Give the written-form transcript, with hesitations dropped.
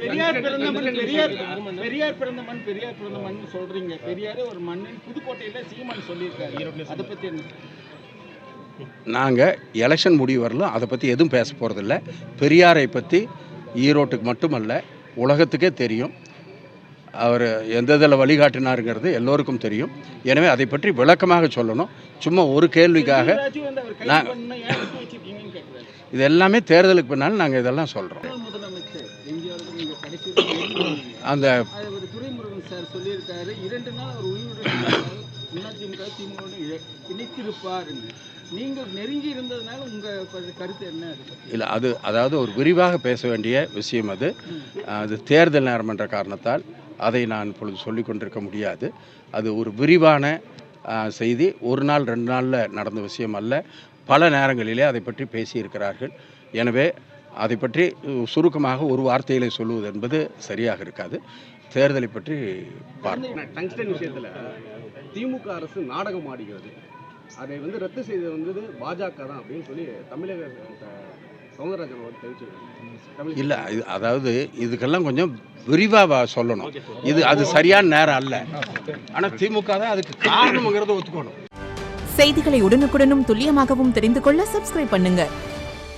பெரியார் பிறந்த மண் சொல்றீங்க. பெரியாரே ஒரு மண்ணின் புதுக்கோட்டையில சீமான் சொல்லியிருக்காரு. அதை பத்தி என்ன? நாங்கள் எலெக்ஷன் முடிவு வரலாம் அதை பற்றி எதுவும் பேச போகிறதில்ல. பெரியாரை பற்றி ஈரோட்டுக்கு மட்டுமல்ல உலகத்துக்கே தெரியும். அவர் எந்த இதில் வழிகாட்டினாருங்கிறது எல்லோருக்கும் தெரியும். எனவே அதை பற்றி விளக்கமாக சொல்லணும். சும்மா ஒரு கேள்விக்காக நான் இது எல்லாமே தேர்தலுக்கு பின்னால் நாங்கள் இதெல்லாம் சொல்கிறோம். அந்த துரைமுருகன் சார் சொல்லியிருக்காரு 2 நாள் அவர் உயிரோடு இணைத்திருப்பார். நீங்கள் நெருங்கி இருந்ததுனால உங்கள் கருத்து என்ன? இல்லை, அது அதாவது ஒரு விரிவாக பேச வேண்டிய விஷயம். அது தேர்தல் நேரம் என்ற காரணத்தால் அதை நான் இப்பொழுது சொல்லி கொண்டிருக்க முடியாது. அது ஒரு விரிவான செய்தி. ஒரு நாள் 2 நாளில் நடந்த விஷயம் அல்ல. பல நேரங்களிலே அதை பற்றி பேசியிருக்கிறார்கள். எனவே அதை பற்றி சுருக்கமாக ஒரு வார்த்தையிலே சொல்லுவது என்பது சரியாக இருக்காது. தேர்தலை பற்றி டங்ஸ்டன் விஷயத்தில் திமுக அரசு நாடகம் ஆடுகிறது. அதை ரத்து செய்தது பாஜக தான் அப்படின்னு சொல்லி தமிழக சௌந்தரராஜன் அவர் தெரிவிச்சிருக்காங்க. இல்லை, அதாவது இதுக்கெல்லாம் கொஞ்சம் விரிவாக சொல்லணும். அது சரியான நேரம் அல்ல. ஆனால் திமுக தான் அதுக்கு காரணம்ங்கிறத ஒத்துக்கணும். செய்திகளை உடனுக்குடனும் துல்லியமாகவும் தெரிந்து கொள்ள சப்ஸ்கிரைப் பண்ணுங்க.